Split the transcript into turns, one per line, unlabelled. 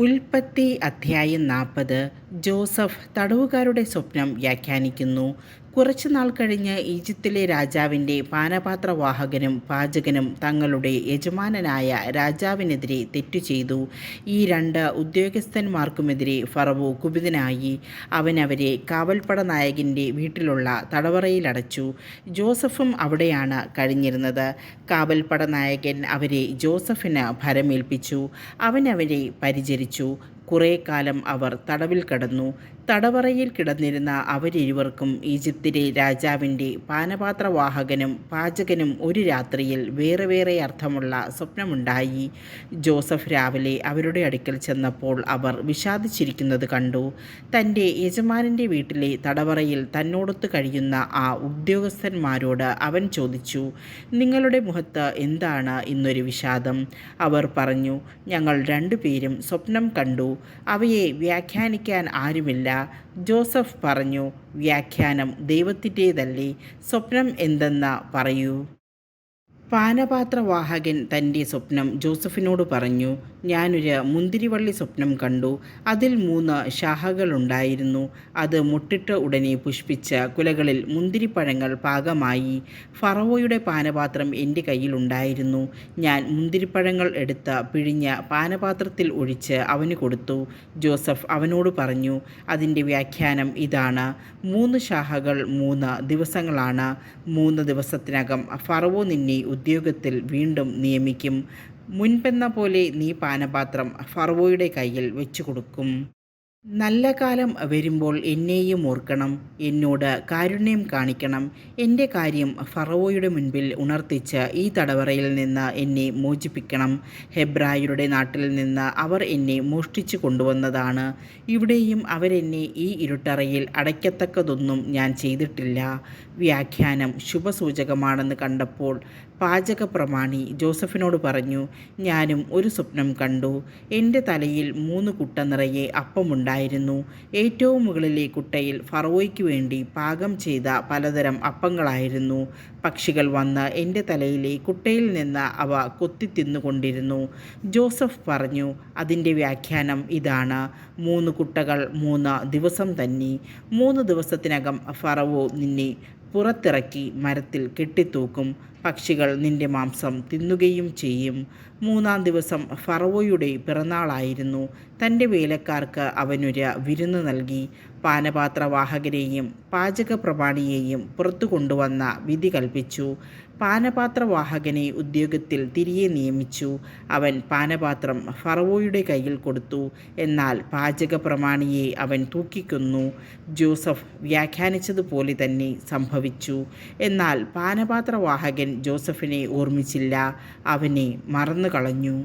ഉൽപ്പത്തി അധ്യായം 40. ജോസഫ് തടവുകാരുടെ സ്വപ്നം വ്യാഖ്യാനിക്കുന്നു. കുറച്ചുനാൾ കഴിഞ്ഞ് ഈജിപ്തിലെ രാജാവിൻ്റെ പാനപാത്രവാഹകനും പാചകനും തങ്ങളുടെ യജമാനനായ രാജാവിനെതിരെ തെറ്റു ചെയ്തു. ഈ രണ്ട് ഉദ്യോഗസ്ഥന്മാർക്കുമെതിരെ ഫറവോ കുപിതനായി. അവൻ അവരെ കാവൽപ്പട നായകൻ്റെ വീട്ടിലുള്ള തടവറയിലടച്ചു. ജോസഫും അവിടെയാണ് കഴിഞ്ഞിരുന്നത്. കാവൽപ്പട നായകൻ അവരെ ജോസഫിന് ഭരമേൽപ്പിച്ചു. അവൻ അവരെ പരിചരിച്ചു. കുറേ കാലം അവർ തടവിൽ കിടന്നു. തടവറയിൽ കിടന്നിരുന്ന അവരിരുവർക്കും ഈജിപ്തിലെ രാജാവിൻ്റെ പാനപാത്രവാഹകനും പാചകനും ഒരു രാത്രിയിൽ വേറെ വേറെ അർത്ഥമുള്ള സ്വപ്നമുണ്ടായി. ജോസഫ് രാവിലെ അവരുടെ അടുക്കൽ ചെന്നപ്പോൾ അവർ വിഷാദിച്ചിരിക്കുന്നത് കണ്ടു. തൻ്റെ യജമാനൻ്റെ വീട്ടിലെ തടവറയിൽ തന്നോടൊത്ത് കഴിയുന്ന ആ ഉദ്യോഗസ്ഥന്മാരോട് അവൻ ചോദിച്ചു, നിങ്ങളുടെ മുഖത്ത് എന്താണ് ഇന്നൊരു വിഷാദം? അവർ പറഞ്ഞു, ഞങ്ങൾ രണ്ടുപേരും സ്വപ്നം കണ്ടു. അവയെ വ്യാഖ്യാനിക്കാൻ ആരുമില്ല. ജോസഫ് പറഞ്ഞു, വ്യാഖ്യാനം ദൈവത്തിൻ്റേതല്ലേ? സ്വപ്നം എന്തെന്ന് പറയൂ. പാനപാത്രവാഹകൻ തൻ്റെ സ്വപ്നം ജോസഫിനോട് പറഞ്ഞു, ഞാനൊരു മുന്തിരിവള്ളി സ്വപ്നം കണ്ടു. അതിൽ 3 ശാഖകളുണ്ടായിരുന്നു. അത് മുട്ടിട്ട് ഉടനെ പുഷ്പിച്ച് കുലകളിൽ മുന്തിരിപ്പഴങ്ങൾ പാകമായി. ഫറവോയുടെ പാനപാത്രം എൻ്റെ കയ്യിലുണ്ടായിരുന്നു. ഞാൻ മുന്തിരിപ്പഴങ്ങൾ എടുത്ത് പിഴിഞ്ഞ് പാനപാത്രത്തിൽ ഒഴിച്ച് അവന് കൊടുത്തു. ജോസഫ് അവനോട് പറഞ്ഞു, അതിൻ്റെ വ്യാഖ്യാനം ഇതാണ്: 3 ശാഖകൾ 3 ദിവസങ്ങളാണ്. 3 ദിവസത്തിനകം ഫറവോ നിന്നെ ഉദ്യോഗത്തിൽ വീണ്ടും നിയമിക്കും. മുൻപെന്ന പോലെ നീ പാനപാത്രം ഫറവോയുടെ കയ്യിൽ വെച്ചു കൊടുക്കും. നല്ല കാലം വരുമ്പോൾ എന്നെയും ഓർക്കണം, എന്നോട് കാരുണ്യം കാണിക്കണം. എൻ്റെ കാര്യം ഫറവോയുടെ മുൻപിൽ ഉണർത്തിച്ച് ഈ തടവറയിൽ നിന്ന് എന്നെ മോചിപ്പിക്കണം. ഹെബ്രായരുടെ നാട്ടിൽ നിന്ന് അവർ എന്നെ മോഷ്ടിച്ചു കൊണ്ടുവന്നതാണ്. ഇവിടെയും അവരെന്നെ ഈ ഇരുട്ടറയിൽ അടയ്ക്കത്തക്കതൊന്നും ഞാൻ ചെയ്തിട്ടില്ല. വ്യാഖ്യാനം ശുഭസൂചകമാണെന്ന് കണ്ടപ്പോൾ പാചക പ്രമാണി ജോസഫിനോട് പറഞ്ഞു, ഞാനും ഒരു സ്വപ്നം കണ്ടു. എൻ്റെ തലയിൽ 3 കുട്ട നിറയെ അപ്പമുണ്ടായിരുന്നു. ഏറ്റവും മുകളിലെ കുട്ടയിൽ ഫറവോയ്ക്ക് വേണ്ടി പാകം ചെയ്ത പലതരം അപ്പങ്ങളായിരുന്നു. പക്ഷികൾ വന്ന് എൻ്റെ തലയിലെ കുട്ടയിൽ നിന്ന് അവ കൊത്തി തിന്നുകൊണ്ടിരുന്നു. ജോസഫ് പറഞ്ഞു, അതിൻ്റെ വ്യാഖ്യാനം ഇതാണ്: 3 കുട്ടകൾ 3 ദിവസം തന്നെ. 3 ദിവസത്തിനകം ഫറവോ നിന്നെ പുറത്തിറക്കി മരത്തിൽ കെട്ടിത്തൂക്കും. പക്ഷികൾ നിന്റെ മാംസം തിന്നുകയും ചെയ്യും. 3-ാം ദിവസം ഫറവോയുടെ പിറന്നാളായിരുന്നു. തൻ്റെ വേലക്കാർക്ക് അവനൊരു വിരുന്ന് നൽകി. പാനപാത്രവാഹകരെയും പാചക പ്രമാണിയെയും പുറത്തു കൊണ്ടുവന്ന വിധി കൽപ്പിച്ചു. പാനപാത്രവാഹകനെ ഉദ്യോഗത്തിൽ തിരികെ നിയമിച്ചു. അവൻ പാനപാത്രം ഫറവോയുടെ കയ്യിൽ കൊടുത്തു. എന്നാൽ പാചക പ്രമാണിയെ അവൻ തൂക്കിക്കൊന്നു. ജോസഫ് വ്യാഖ്യാനിച്ചതുപോലെ തന്നെ സംഭവിച്ചു. എന്നാൽ പാനപാത്രവാഹകൻ ജോസഫിനെ ഓർമ്മിച്ചില്ല, അവനെ മറന്നു കളഞ്ഞു.